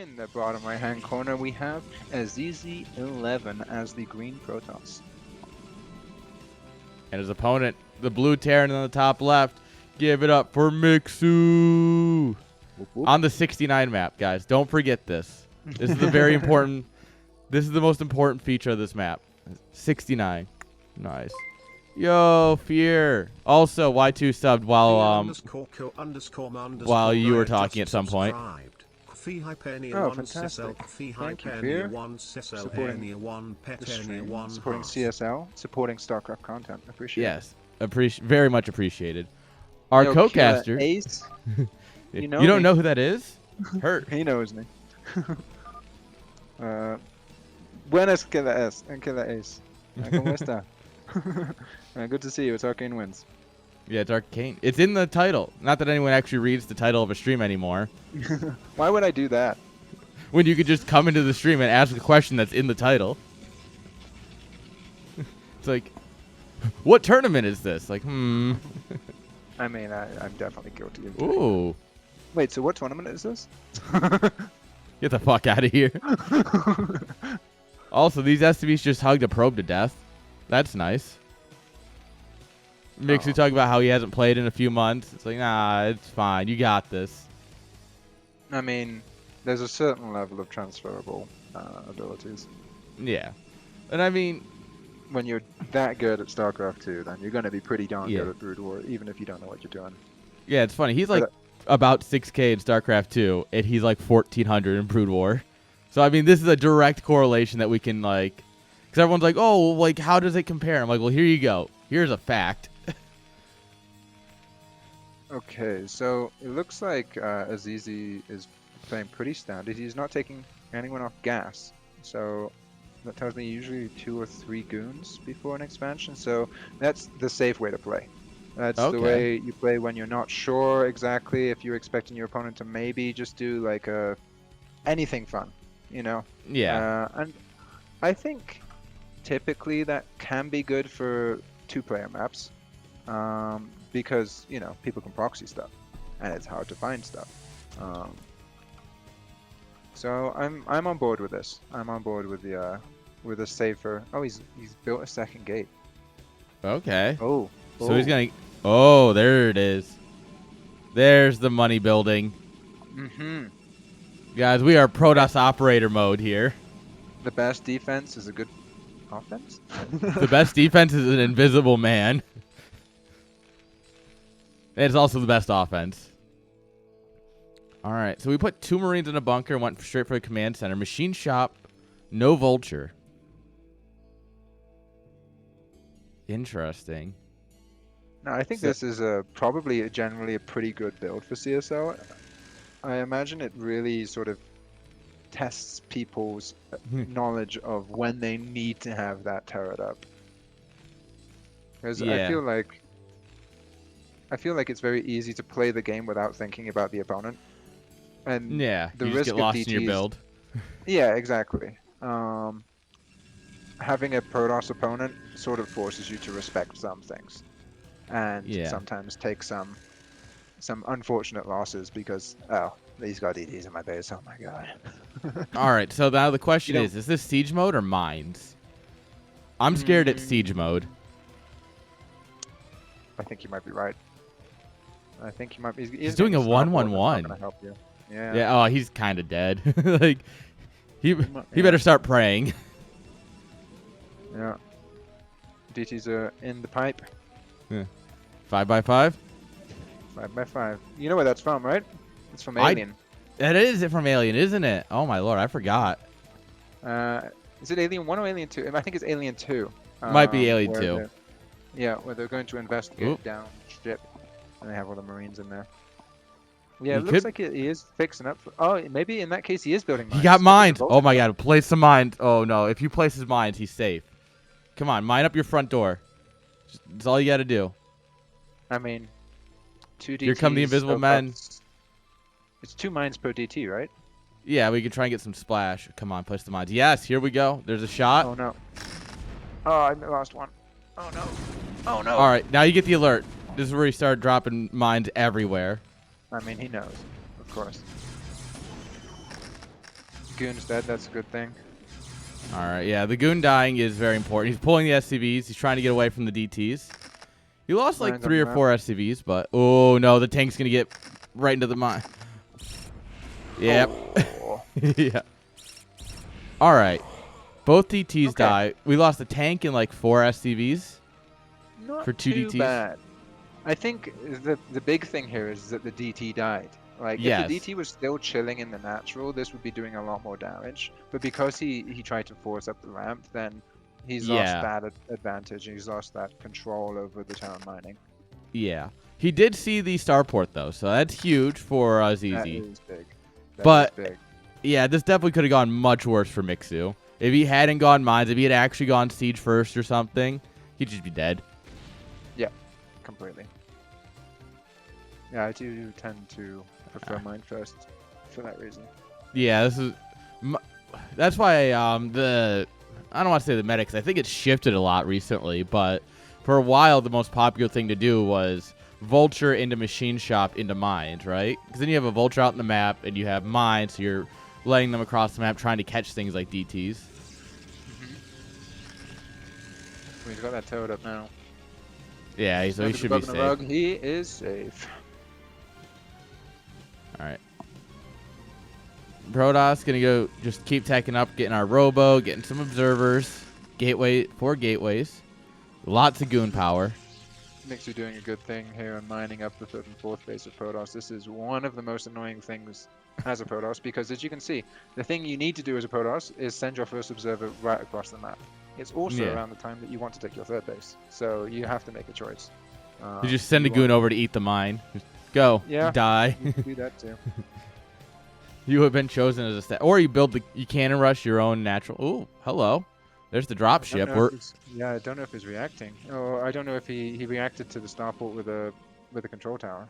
in the bottom right-hand corner, we have Azizi 11 as the green Protoss. And his opponent, the blue Terran on the top left. Give it up for Mixu. Whoop, whoop. On the 69 map, guys. Don't forget this. This is the very important. This is the most important feature of this map. 69. Nice. Yo, Fear. Also, Y2 subbed while you were talking at some point. Oh, fantastic. Thank you, Fear. Supporting the stream, supporting CSL, supporting StarCraft content. Appreciate it. Yes. Very much appreciated. Our Yo, co-caster. Ace. You don't know who that is? Hurt. He knows me. Buenas Killer S and Killer Ace. ¿Cómo está? Good to see you. It's Arcane Wins. Yeah, it's Arcane. It's in the title. Not that anyone actually reads the title of a stream anymore. Why would I do that? When you could just come into the stream and ask a question that's in the title. It's like, what tournament is this? Like, I mean, I'm definitely guilty of it. Ooh. Wait, so what tournament is this? Get the fuck out of here. Also, these SCVs just hugged a probe to death. That's nice. Mixu talk about how he hasn't played in a few months. It's like, nah, it's fine. You got this. I mean, there's a certain level of transferable abilities. Yeah. And I mean, when you're that good at StarCraft 2, then you're going to be pretty darn good at Brood War, even if you don't know what you're doing. Yeah, it's funny. He's like about 6K in StarCraft 2, and he's like 1,400 in Brood War. So, I mean, this is a direct correlation that we can, like... Because everyone's like, oh, like, how does it compare? I'm like, well, here you go. Here's a fact. Okay, so it looks like Azizi is playing pretty standard. He's not taking anyone off gas. So that tells me usually 2 or 3 goons before an expansion. So that's the safe way to play. That's the way you play when you're not sure exactly if you're expecting your opponent to maybe just do like anything fun, you know? Yeah. And I think typically that can be good for 2-player maps. Because, you know, people can proxy stuff, and it's hard to find stuff. So I'm on board with this. I'm on board with the safer. Oh, he's built a second gate. Okay. Oh. So he's gonna. Oh, there it is. There's the money building. Mm-hmm. Guys, we are Protoss operator mode here. The best defense is a good offense. The best defense is an invisible man. It's also the best offense. All right, so we put 2 Marines in a bunker and went straight for the command center. Machine shop, no vulture. Interesting. No, I think this is probably generally a pretty good build for CSL. I imagine it really sort of tests people's knowledge of when they need to have that turret up. Because I feel like it's very easy to play the game without thinking about the opponent. And yeah, the you risk just get lost of DTs, in your build. Yeah, exactly. Having a Protoss opponent sort of forces you to respect some things. And sometimes take some unfortunate losses because, oh, these got DTs in my base, oh my god. Alright, so now the question is this siege mode or mines? I'm scared it's siege mode. I think you might be right. I think he might be. He's doing a 1-1-1. Gonna help you. Yeah. Yeah. Oh, he's kind of dead. Like, he better start praying. Yeah. DTs are in the pipe. Yeah. 5x5. 5x5. You know where that's from, right? It's from Alien. That is it from Alien, isn't it? Oh my lord, I forgot. Is it Alien 1 or Alien 2? I think it's Alien 2. Might be Alien 2. Yeah, where they're going to investigate down ship, and they have all the Marines in there. Yeah, it looks like he is fixing up. Oh, maybe in that case he is building mines. He got mines. Oh my god, place some mines. Oh no, if you place his mines, he's safe. Come on, mine up your front door. That's all you got to do. I mean, 2 DTs. Here come the invisible men. It's 2 mines per DT, right? Yeah, we can try and get some splash. Come on, place the mines. Yes, here we go. There's a shot. Oh no. Oh, I lost one. Oh no. Oh no. All right, now you get the alert. This is where he started dropping mines everywhere. I mean, he knows, of course. Goon's dead. That's a good thing. All right, yeah, the goon dying is very important. He's pulling the SCVs. He's trying to get away from the DTs. He lost like Mine's 3 on or the 4 SCVs, but oh no, the tank's gonna get right into the mine. Yep. Oh. Yeah. All right. Both DTs Okay. die. We lost the tank and like 4 SCVs Not for 2 too DTs. bad. I think the big thing here is that the DT died. Like, Yes. if the DT was still chilling in the natural, this would be doing a lot more damage. But because he tried to force up the ramp, then he's lost Yeah. that advantage. He's lost that control over the town mining. Yeah. He did see the starport though, so that's huge for That Azizi. is big. That But- is big. Yeah, this definitely could have gone much worse for Mixu. If he hadn't gone mines, if he had actually gone siege first or something, he'd just be dead. Completely. Yeah, I do tend to prefer mine first for that reason. Yeah, this is. That's why I don't want to say the medics. I think it's shifted a lot recently, but for a while the most popular thing to do was vulture into machine shop into mines, right? Because then you have a vulture out in the map and you have mines, so you're laying them across the map trying to catch things like DTs. He's got that toad up now. Yeah, so he should be safe. Rug. He is safe. All right. Protoss gonna go just keep tacking up, getting our robo, getting some observers, 4 gateways, lots of goon power. Mixu doing a good thing here and mining up the 3rd and 4th base of Protoss. This is one of the most annoying things as a Protoss because, as you can see, the thing you need to do as a Protoss is send your first observer right across the map. It's also around the time that you want to take your 3rd base, so you have to make a choice. You just send a goon over to eat the mine. Just go. Yeah. Die. You can do that too. You have been chosen as a stat. Or you build you cannon rush your own natural. Ooh, hello. There's the drop ship. Yeah, I don't know if he's reacting. Oh, I don't know if he reacted to the starport with a control tower.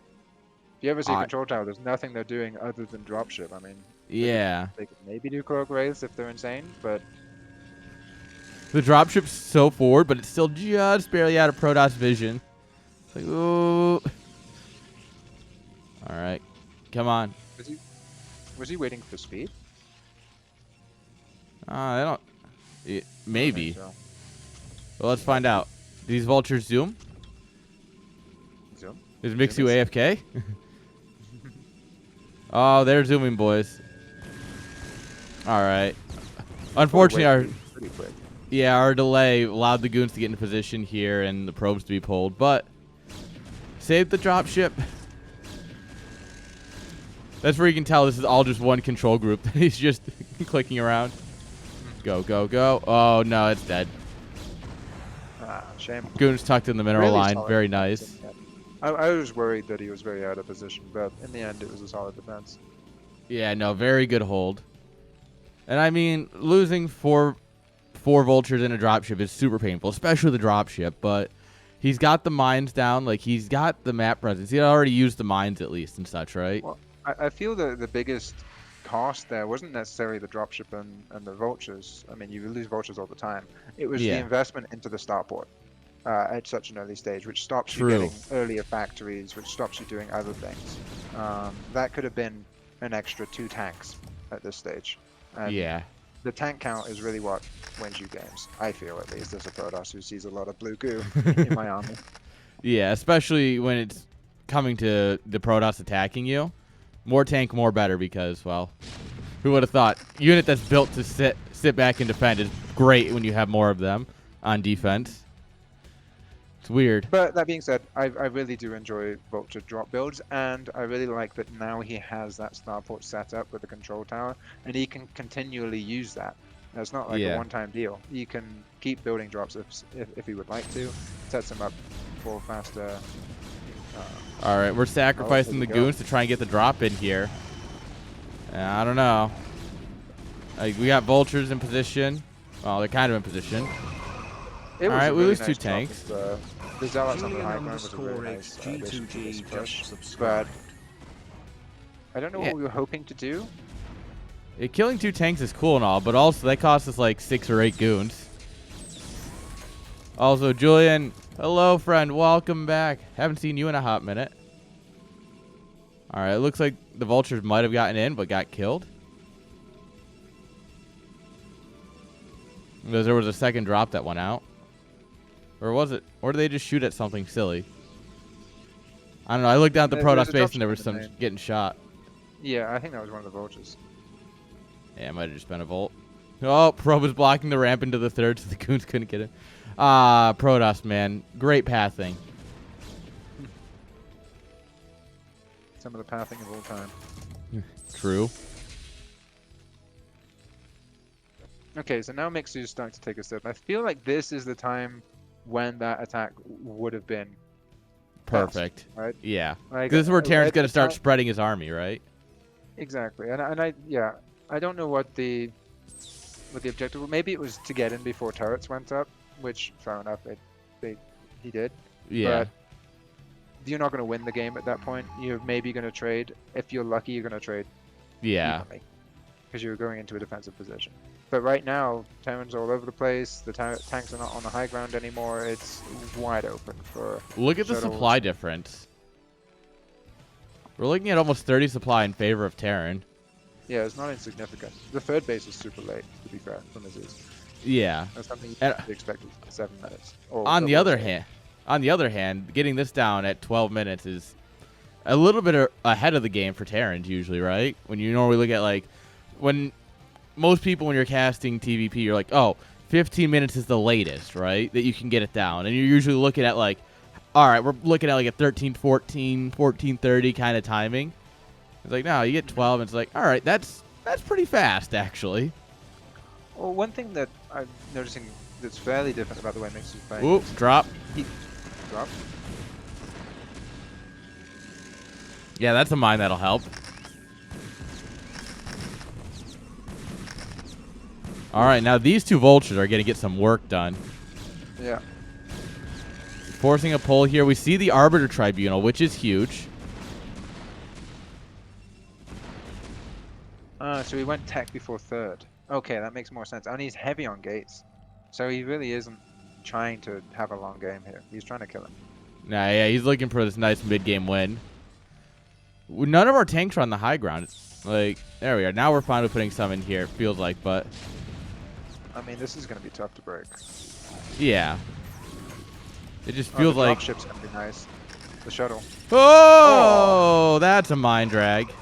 If you ever see a control tower, there's nothing they're doing other than dropship. I mean, Yeah. they could maybe do Korg Wraiths if they're insane, but The dropship's so forward, but it's still just barely out of Protoss vision. It's like, ooh. All right. Come on. was he waiting for speed? I don't. Maybe. I think so. Well, let's find out. These vultures zoom? Zoom? Is Mixu Zoom is- AFK? Oh, they're zooming, boys. All right. Unfortunately, Pretty quick. our delay allowed the goons to get into position here and the probes to be pulled, but saved the dropship. That's where you can tell this is all just one control group that he's just clicking around. Go, go, go. Oh, no, it's dead. Ah, shame. Goons tucked in the mineral Really line. solid Very defense nice. in the end. I was worried that he was very out of position, but in the end, it was a solid defense. Yeah, no, very good hold. And I mean, losing four vultures in a dropship is super painful, especially the dropship, but he's got the mines down. Like, he's got the map presence. He had already used the mines at least and such, right? Well, I feel the biggest cost there wasn't necessarily the dropship and the vultures. I mean, you lose vultures all the time. It was the investment into the starport at such an early stage, which stops you getting earlier factories, which stops you doing other things. That could have been an extra 2 tanks at this stage. And Yeah. the tank count is really what wins you games. I feel, at least, as a Protoss who sees a lot of blue goo in my army. Yeah, especially when it's coming to the Protoss attacking you. More tank, more better, because, well, who would have thought? Unit that's built to sit back and defend is great when you have more of them on defense. It's weird. But that being said, I really do enjoy Vulture drop builds, and I really like that now he has that starport set up with the control tower, and he can continually use that. It's not like a one-time deal. He can keep building drops if he would like to. Sets him up for faster. All right, we're sacrificing the goons to try and get the drop in here. I don't know. We got vultures in position. Well, they're kind of in position. All right, we lose 2 tanks. The Zealots on the high ground was a really nice addition to this push, but I don't know what we were hoping to do. Killing 2 tanks is cool and all, but also that cost us like 6 or 8 goons. Also, Julian, hello, friend. Welcome back. Haven't seen you in a hot minute. All right, it looks like the vultures might have gotten in, but got killed. Because there was a second drop that went out. Or was it? Or did they just shoot at something silly? I don't know. I looked down at the Protoss base and there was some getting shot. Yeah, I think that was one of the vultures. Yeah, it might have just been a Volt. Oh, Probe was blocking the ramp into the third, so the goons couldn't get it. Protoss, man. Great pathing. Some of the pathing of all time. True. Okay, so now Mixu's starting to take a step. I feel like this is the time when that attack would have been perfect. best, right? Yeah. Like, this is where Terran's going to start spreading his army, right? Exactly. And I don't know what the objective was. Maybe it was to get in before turrets went up, which fair enough, he did. Yeah. But you're not going to win the game at that point. You're maybe going to trade. If you're lucky, you're going to trade. Yeah. Because you're going into a defensive position. But right now, Terran's all over the place. The tanks are not on the high ground anymore. It's wide open for. Look at the supply difference. We're looking at almost 30 supply in favor of Terran. Yeah, it's not insignificant. The third base is super late, to be fair, from Aziz. Yeah. That's something you expected 7 minutes. On the other hand, getting this down at 12 minutes is a little bit ahead of the game for Terrans usually, right? When you normally look at like when most people when you're casting TVP, you're like, oh, 15 minutes is the latest, right? That you can get it down. And you're usually looking at like, all right, we're looking at like a 13-14, 14-30 kind of timing. It's like, no, you get 12, and it's like, all right, that's pretty fast, actually. Well, one thing that I'm noticing that's fairly different about the way Mixu's playing. Oop, drop. Drop. Yeah, that's a mine that'll help. All right, now these two vultures are going to get some work done. Yeah. Forcing a pull here. We see the Arbiter Tribunal, which is huge. So he went tech before third. Okay, that makes more sense. And he's heavy on gates. So he really isn't trying to have a long game here. He's trying to kill him. Nah, yeah, he's looking for this nice mid-game win. None of our tanks are on the high ground. Like, there we are. Now we're finally putting some in here, it feels like, but... I mean, this is going to be tough to break. Yeah. It just feels the like... dropship's going to be nice. The shuttle. Oh! That's a mine drag.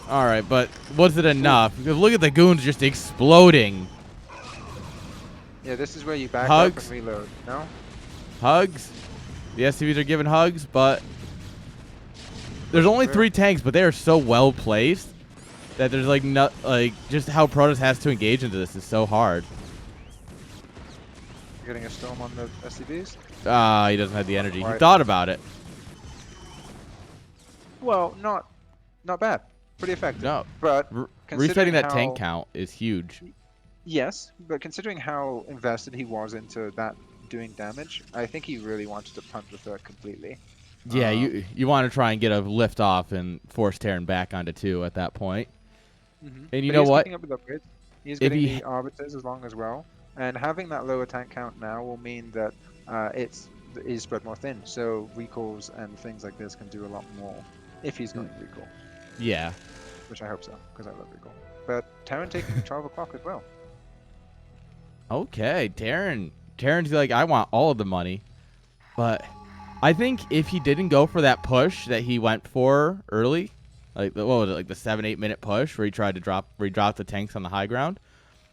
All right, but was it enough? Because look at the goons just exploding. Yeah, this is where you back Hugs. up and reload, no? Hugs. The SCVs are giving hugs, but there's only 3 tanks, but they are so well placed that there's like just how Protoss has to engage into this is so hard. You're getting a storm on the SCVs? He doesn't have the energy. Right. He thought about it. Well, not bad. Pretty effective. No, but resetting that tank count is huge. Yes, but considering how invested he was into that doing damage, I think he really wanted to punt the third completely. Yeah, you want to try and get a lift off and force Terran back onto 2 at that point. And you know what? Up with upgrades. He's getting the arbiters as long as well, and having that lower tank count now will mean that he's spread more thin. So recalls and things like this can do a lot more if he's going recall. Yeah. Which I hope so, because I love recall. But Terran taking 12 o'clock as well. Okay, Terran's like, I want all of the money. But I think if he didn't go for that push that he went for early, like what was it, like the 7-8 minute push where he tried to drop the tanks on the high ground,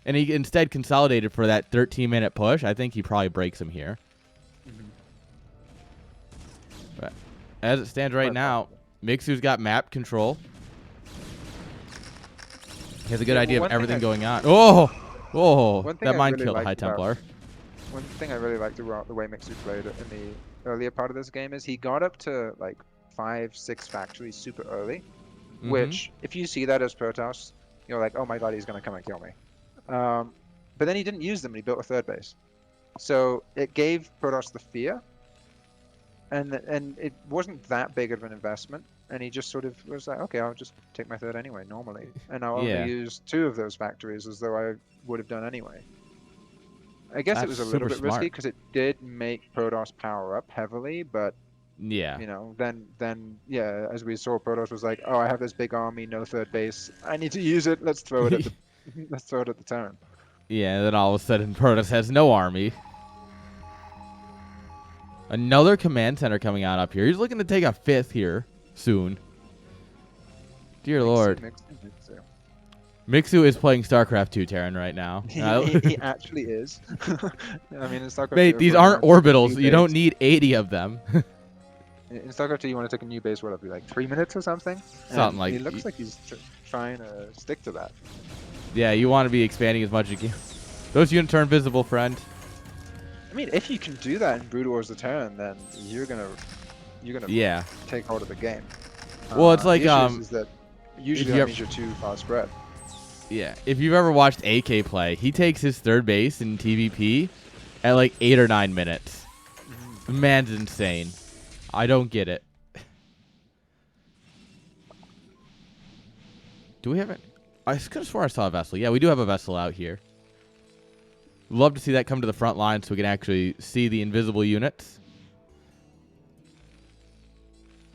and he instead consolidated for that 13-minute push, I think he probably breaks him here. But as it stands right now, Mixu's got map control. He has a good idea of everything going on. Oh, that mine killed a High Templar. One thing I really liked about the way Mixu played in the earlier part of this game is he got up to like 5-6 factories super early, which if you see that as Protoss, you're like, oh my god, he's gonna come and kill me. But then he didn't use them and he built a third base. So it gave Protoss the fear, and it wasn't that big of an investment. And he just sort of was like, okay, I'll just take my third anyway, normally. And I'll only use 2 of those factories as though I would have done anyway. I guess it was a little bit risky because it did make Protoss power up heavily, but yeah, you know, then yeah, as we saw, Protoss was like, oh, I have this big army, no third base, I need to use it. Let's throw it at the let's throw it at the Terran. Yeah, and then all of a sudden Protoss has no army. Another command center coming out up here. He's looking to take a 5th here soon. Dear Lord. Mixu is playing StarCraft 2 Terran right now. He actually is. I mean, in StarCraft Mate, 2, these everyone aren't wants to take a orbitals. new You don't base. need 80 of them. In StarCraft 2, you want to take a new base, what, it'll be like 3 minutes or something? Something And like He looks like he's trying to stick to that. Yeah, you want to be expanding as much as you can. Those units are invisible, friend. I mean, if you can do that in Brood Wars the Terran, then you're gonna Yeah. take hold of the game. Well, it's like, the issue is that usually you that ever- means you're too far spread. Yeah. If you've ever watched AK play, he takes his 3rd base in TVP at like 8 or 9 minutes. The man's insane. I don't get it. Do we have it? I could have sworn I saw a vessel. Yeah, we do have a vessel out here. Love to see that come to the front line so we can actually see the invisible units.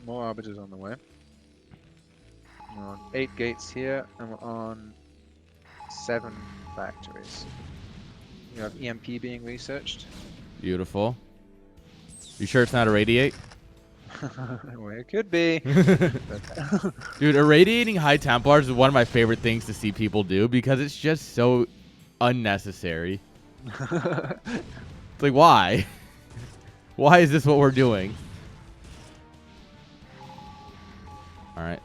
More arbiters on the way. We're on 8 gates here, and we're on 7 factories. We have EMP being researched. Beautiful. You sure it's not irradiate? Well, it could be. Dude, irradiating high Templars is one of my favorite things to see people do because it's just so unnecessary. It's like, why? Why is this what we're doing? Alright.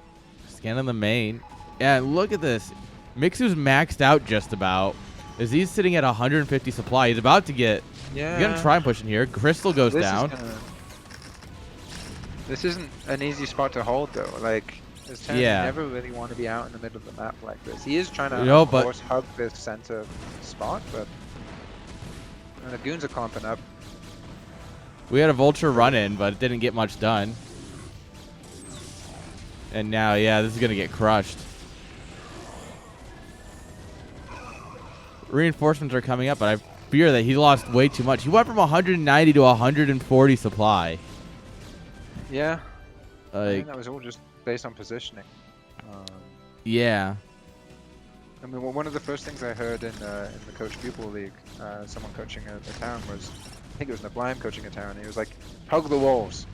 Scanning the main. Yeah, look at this. Mixu's maxed out just about. Aziz's sitting at 150 supply. He's about to get... Yeah. He's going to try and push in here. Crystal goes down. This isn't an easy spot to hold, though. Like, this turn, Yeah. you never really want to be out in the middle of the map like this. He is trying to, No, of but- course, hug this center spot, but the goons are clumping up. We had a vulture run in, but it didn't get much done. And now, yeah, this is going to get crushed. Reinforcements are coming up, but I fear that he lost way too much. He went from 190 to 140 supply. Yeah. I Like, think that was all just based on positioning. yeah. I mean, one of the first things I heard in the Coach Pupil League, someone coaching a town was, I think it was Nablime coaching a town, and he was like, hug the walls.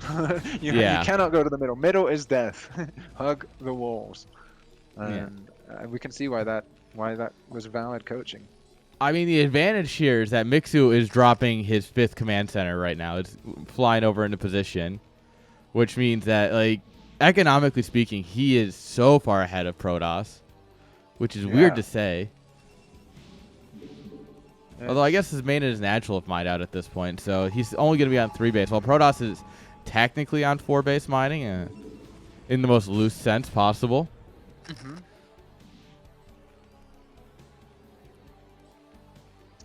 You cannot go to the middle. Middle is death. Hug the walls. And we can see why that was valid coaching. I mean, the advantage here is that Mixu is dropping his 5th command center right now. It's flying over into position, which means that, like, economically speaking, he is so far ahead of Protoss, which is weird to say. Although I guess his main is natural of mine out at this point, so he's only going to be on 3 base, while Protoss is technically on 4 base mining in the most loose sense possible.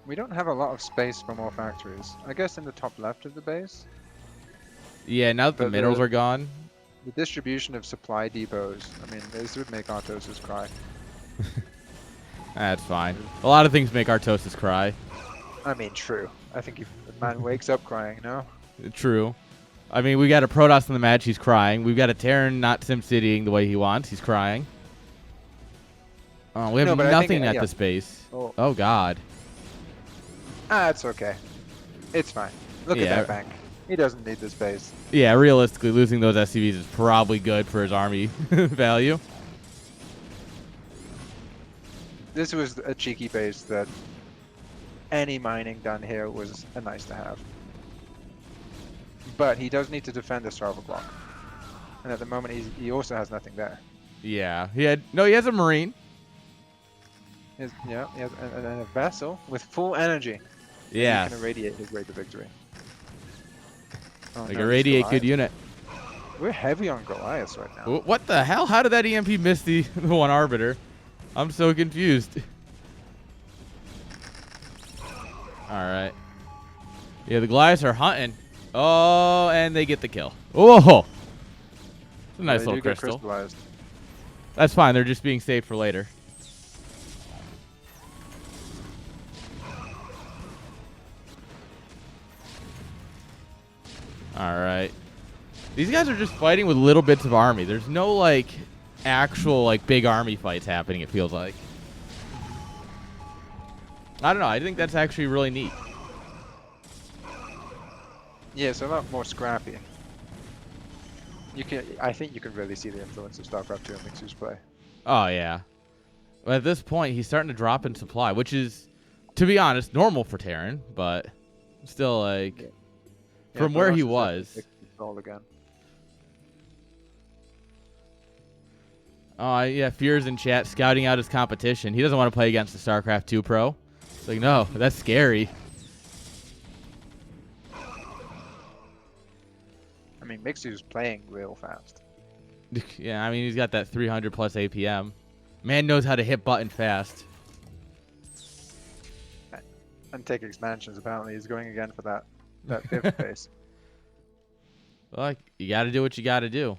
We don't have a lot of space for more factories. I guess in the top left of the base, Yeah, now that the But minerals are gone. the distribution of supply depots, I mean, this would make Artosis cry. That's fine. A lot of things make Artosis cry. I mean, true. I think if a man wakes up crying, no? True. I mean, we got a Protoss in the match. He's crying. We've got a Terran not SimCitying the way he wants. He's crying. Oh, we have No, but I think, nothing at yeah. this base. Oh. Oh, God. It's okay. It's fine. Look at Yeah. that bank. He doesn't need this base. Yeah, realistically, losing those SCVs is probably good for his army value. This was a cheeky base that any mining done here was a nice to have. But he does need to defend the Starve block. And at the moment, he also has nothing there. Yeah, he has a Marine. He has a vessel with full energy. Yeah, He can irradiate his way to victory. Oh, like no, a he's radiate Goliath. good unit. We're heavy on Goliaths right now. What the hell? How did that EMP miss the one Arbiter? I'm so confused. Alright. Yeah, the Goliaths are hunting. Oh, and they get the kill. Oh! It's a nice They little do get crystal. crystallized. That's fine. They're just being saved for later. Alright. These guys are just fighting with little bits of army. There's no, like, actual, like, big army fights happening, it feels like. I don't know. I think that's actually really neat. Yeah, it's a lot more scrappy. I think you can really see the influence of StarCraft 2 and Mixu's play. Oh, yeah. But at this point, he's starting to drop in supply, which is, to be honest, normal for Terran, but still, like, from where he was. Again. Oh, yeah, Fear's in chat, scouting out his competition. He doesn't want to play against the StarCraft 2 pro. It's like, no, that's scary. I mean, Mixu's playing real fast. Yeah, I mean, he's got that 300 plus APM. Man knows how to hit button fast. And take expansions, apparently. He's going again for that 5th base. Well, you got to do what you got to do.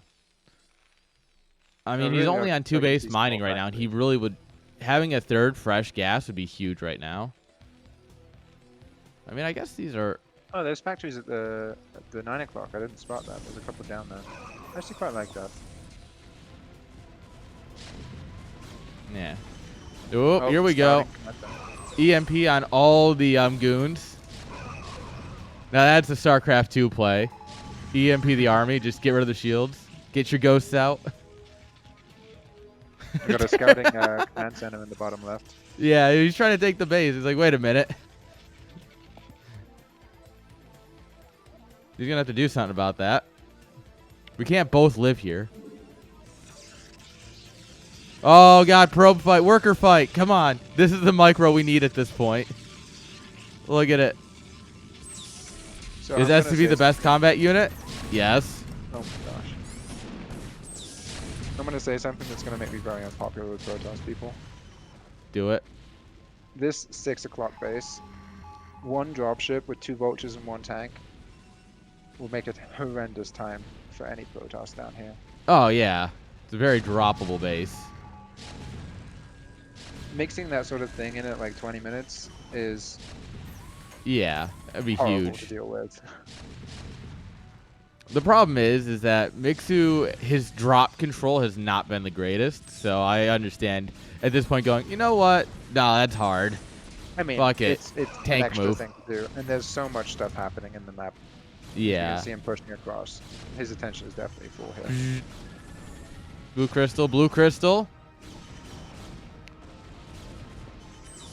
I mean, really he's only on 2 base mining right now, and he really would... Having a 3rd fresh gas would be huge right now. I mean, I guess these are... Oh, there's factories at the 9 o'clock. I didn't spot that. There's a couple down there. I actually quite like that. Yeah. Oh, here we go. EMP on all the goons. Now that's a StarCraft 2 play. EMP the army. Just get rid of the shields. Get your ghosts out. We got a scouting command center in the bottom left. Yeah, he's trying to take the base. He's like, wait a minute. He's going to have to do something about that. We can't both live here. Oh, God. Probe fight. Worker fight. Come on. This is the micro we need at this point. Look at it. So is SCV the best combat unit? Yes. Oh, my gosh. I'm going to say something that's going to make me very unpopular with Protoss people. Do it. This 6 o'clock base, 1 dropship with 2 vultures and 1 tank, will make it horrendous time for any Protoss down here. Oh, yeah. It's a very droppable base. Mixing that sort of thing in at like 20 minutes is... Yeah, that'd be horrible huge to deal with. The problem is that Mixu, his drop control has not been the greatest, so I understand at this point going, you know what? No, that's hard. I mean, fuck it. It's Tank an extra move. thing to do, and there's so much stuff happening in the map. You Yeah. can see him pushing across. His attention is definitely full here. Blue crystal, blue crystal.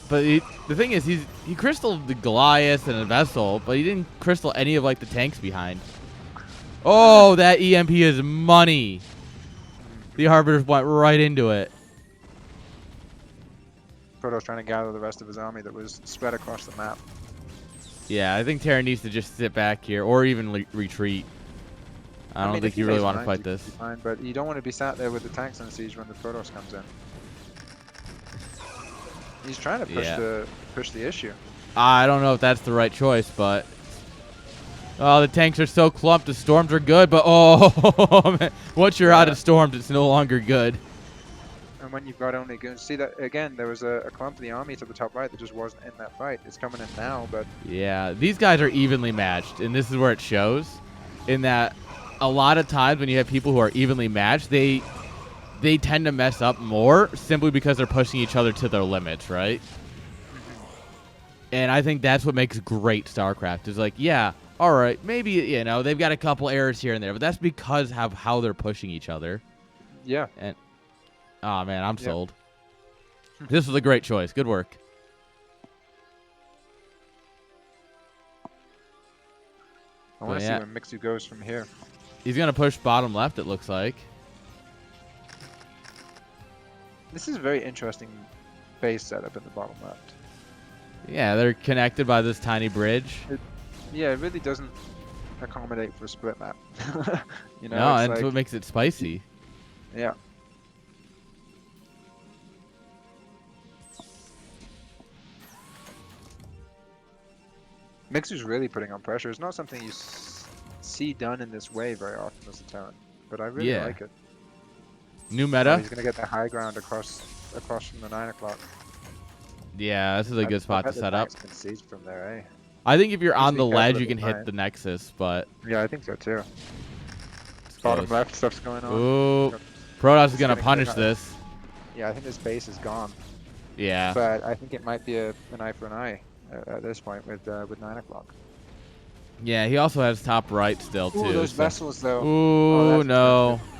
But the thing is, he crystalled the Goliath and a vessel, but he didn't crystal any of like the tanks behind. Oh, that EMP is money. The Arbiters went right into it. Protoss trying to gather the rest of his army that was spread across the map. Yeah, I think Terran needs to just sit back here or even retreat. I don't think you really want to fight this. Fine, but you don't want to be sat there with the tanks on siege when the Protoss comes in. He's trying to push the issue. I don't know if that's the right choice, but oh, the tanks are so clumped. The storms are good, but oh, man. Once you're out of storms, it's no longer good. And when you've got only goons, see that again. There was a clump of the army to the top right that just wasn't in that fight. It's coming in now, but yeah, these guys are evenly matched, and this is where it shows. In that, a lot of times when you have people who are evenly matched, they tend to mess up more simply because they're pushing each other to their limits, right? And I think that's what makes great StarCraft. Is like, yeah, all right, maybe, you know, they've got a couple errors here and there, but that's because of how they're pushing each other. Yeah. And oh man, I'm sold. This was a great choice. Good work. I want to see where Mixu goes from here. He's gonna push bottom left, it looks like. This is a very interesting base setup in the bottom left. Yeah, they're connected by this tiny bridge. Yeah, it really doesn't accommodate for a split map. You know, no, and that's what makes it spicy. Yeah. Mixu's really putting on pressure. It's not something you see done in this way very often as a Terran, but I really like it. New meta. He's gonna get the high ground across from the 9 o'clock. Yeah, this is a good spot to set up. Can siege from there, eh? I think if you're on the ledge, you can hit the Nexus, but yeah, I think so too. Bottom left stuff's going on. Ooh, Protoss is gonna punish this. Yeah, I think this base is gone. Yeah. But I think it might be an eye for an eye at this point with 9 o'clock. Yeah, he also has top right still, Ooh, too. those So. vessels, though. Oh, Ooh, that's no. expensive.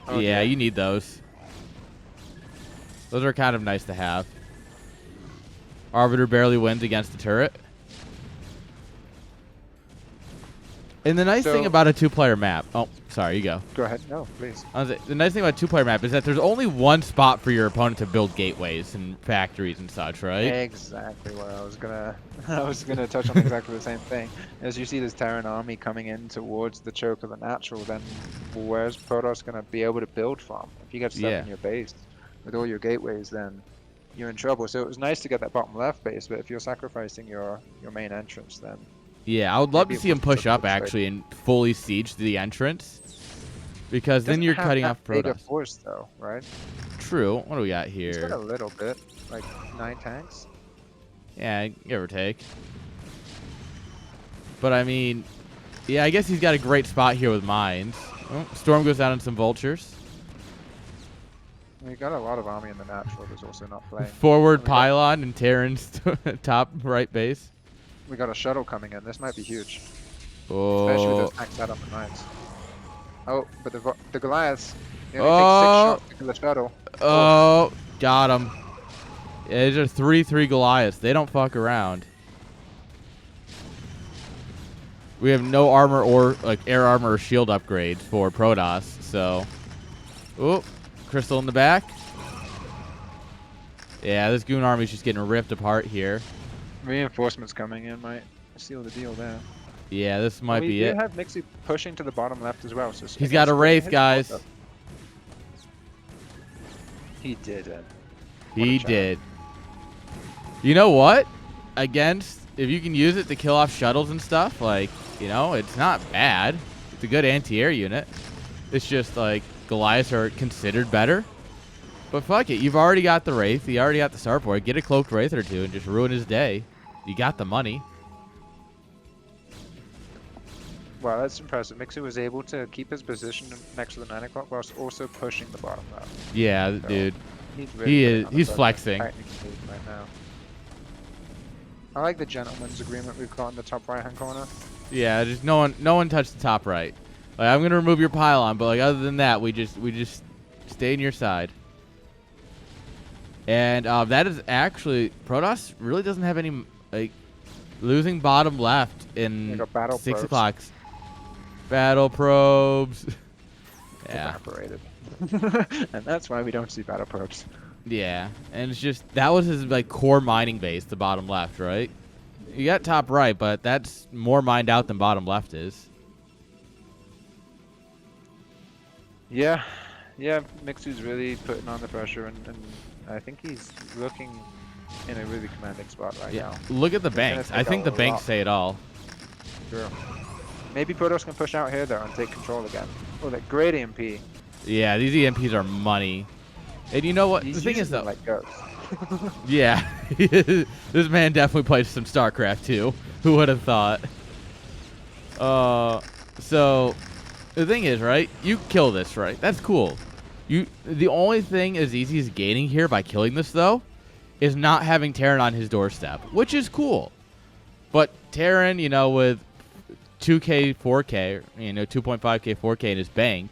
Oh, Yeah, dear. you need those. Those are kind of nice to have. Arbiter barely wins against the turret. And the nice thing about a 2-player map... Oh, sorry, you go. Go ahead. No, please. The nice thing about a 2-player map is that there's only one spot for your opponent to build gateways and factories and such, right? Exactly what I was gonna. I was gonna touch on exactly the same thing. As you see this Terran army coming in towards the choke of the natural, then where's Protoss gonna be able to build from? If you get stuck in your base with all your gateways, then you're in trouble. So it was nice to get that bottom left base, but if you're sacrificing your main entrance, then yeah, I would love to see him push up actually and fully siege the entrance, because then you're cutting off Protoss. Force though, right? True. What do we got here? He's got a little bit, like 9 tanks. Yeah, give or take. But I mean, yeah, I guess he's got a great spot here with mines. Oh, Storm goes down on some vultures. We got a lot of army in the natural that's also not playing. Forward pylon and Terran's top right base. We got a shuttle coming in. This might be huge. Oh. Especially with those tanks out on the mines. Oh, but the Goliaths, they only take 6 shots to kill the shuttle. Oh, got him. Yeah, these are 3-3 Goliaths. They don't fuck around. We have no armor or like air armor or shield upgrades for Protoss, so. Oh, Crystal in the back. Yeah, this Goon army's just getting ripped apart here. Reinforcements coming in might seal the deal there. Yeah, this might be it. We do have Mixu pushing to the bottom left as well. So he's got a Wraith, guys. He didn't. He did. You know what? Against, if you can use it to kill off shuttles and stuff, like, you know, it's not bad. It's a good anti-air unit. It's just, like, Goliaths are considered better. But fuck it. You've already got the Wraith. You already got the Starport. Get a Cloaked Wraith or two and just ruin his day. You got the money. Wow, that's impressive. Mixu was able to keep his position next to the 9 o'clock whilst also pushing the bottom left. Yeah, so dude. He's flexing. Right now. I like the gentleman's agreement we've got in the top right-hand corner. Yeah, just no one touched the top right. Like, I'm gonna remove your pylon, but like other than that, we just stay in your side. And that is actually Protoss really doesn't have any like losing bottom left in 6 o'clock. Battle probes. Yeah. Evaporated. And that's why we don't see battle probes. Yeah, and it's just that was his like core mining base, the bottom left, right? You got top right, but that's more mined out than bottom left is. Yeah, Mixu's really putting on the pressure, and I think he's looking in a really commanding spot right now. Look at the banks. I think the banks say it all. True. Maybe Protoss can push out here though and take control again. Oh, that great EMP. Yeah, these EMPs are money. And you know what? The thing is though, like ghosts. yeah, this man definitely played some StarCraft too. Who would have thought? So the thing is, right? You kill this, right? That's cool. The only thing Azizi is gaining here by killing this though, is not having Terran on his doorstep, which is cool. But Terran, you know, with 2K, 4K, you know, 2.5K, 4K in his bank,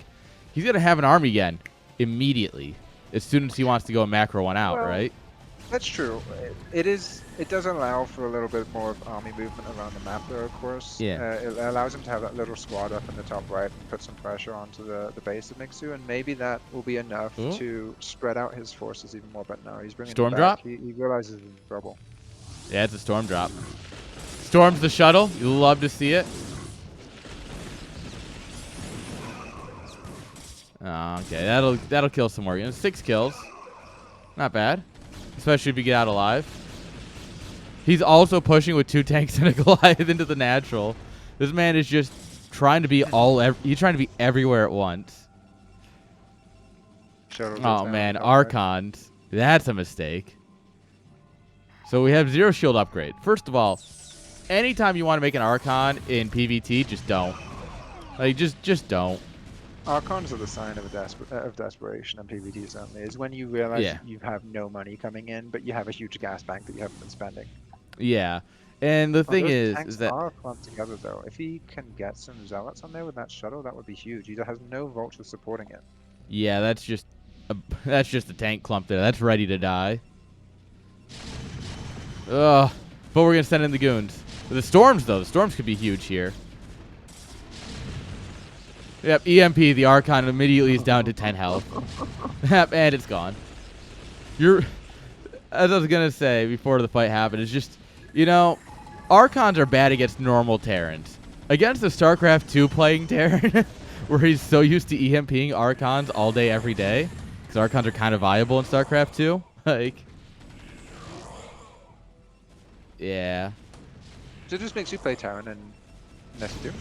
he's gonna have an army again immediately as soon as he wants to go macro one out, right? That's true. It does allow for a little bit more of army movement around the map there, of course. Yeah. It allows him to have that little squad up in the top right and put some pressure onto the base of Mixu, and maybe that will be enough to spread out his forces even more. But no, he's bringing Storm it drop? back. He realizes he's in trouble. Yeah, it's a storm drop. Storms the shuttle. You love to see it. Oh, okay, that'll kill some more. 6 kills. Not bad. Especially if you get out alive. He's also pushing with 2 tanks and a Goliath into the natural. This man is just trying to be he's trying to be everywhere at once. Oh man, Archons. That's a mistake. So we have 0 shield upgrade. First of all, anytime you want to make an Archon in PvT, just don't. Like just don't. Archons are the sign of of desperation and PvTs only. Is when you realize Yeah. you have no money coming in, but you have a huge gas bank that you haven't been spending. Yeah. And the Oh, thing those is tanks that are clumped together though. If he can get some zealots on there with that shuttle, that would be huge. He has no vultures supporting it. yeah, a, that's just a tank clump there. That's ready to die. Ugh. But we're gonna send in the goons. The storms though, the storms could be huge here. Yep, EMP, the Archon immediately is down to 10 health. Yep, and it's gone. As I was gonna say before the fight happened, it's just, you know, Archons are bad against normal Terrans. Against the StarCraft 2 playing Terran, where he's so used to EMPing Archons all day, every day, because Archons are kind of viable in StarCraft 2. Like, yeah. So it just makes you play Terran and SC2.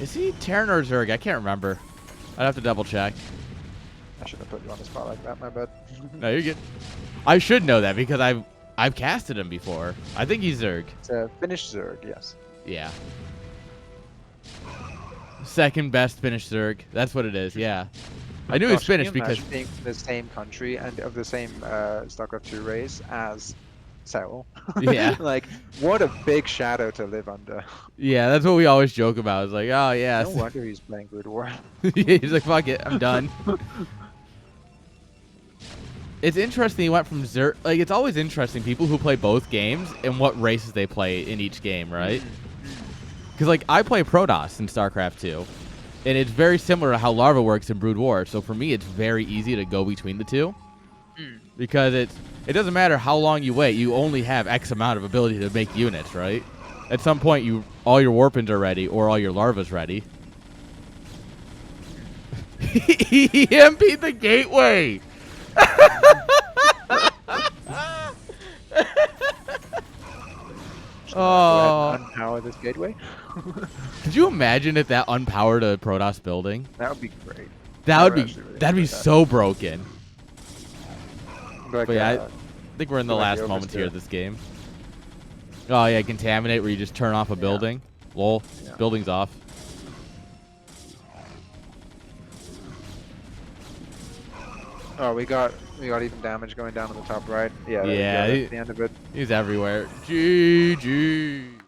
Is he Terran or Zerg? I can't remember. I'd have to double check. I shouldn't have put you on the spot like that, my bad. No, you're good. I should know that because I've casted him before. I think he's Zerg. It's a Finnish Zerg, yes. Yeah. Second best Finnish Zerg. That's what it is. Yeah. I knew he was Gosh, can Finnish you because imagine being from the same country and of the same StarCraft 2 race as Seoul. Yeah. Like, what a big shadow to live under. yeah, that's what we always joke about. It's like, oh yeah. No wonder he's playing Brood War. He's like, fuck it, I'm done. It's interesting he went from Zerg. Like, it's always interesting people who play both games and what races they play in each game, right? Because, like, I play Protoss in StarCraft 2, and it's very similar to how Larva works in Brood War. So for me, it's very easy to go between the two. Because it doesn't matter how long you wait. You only have X amount of ability to make units, right? At some point, all your Warpins are ready or all your Larva's ready. He EMP'd the gateway! Oh. Unpower this gateway. Could you imagine if that unpowered a Protoss building? That would be great. That'd be Really so broken. But yeah, I think we're in the last moments here of this game. Oh yeah, contaminate where you just turn off a building. Lol, Yeah. building's off. Oh, we got even damage going down on the top right. Yeah. Yeah, At the end of it. He's everywhere. GG.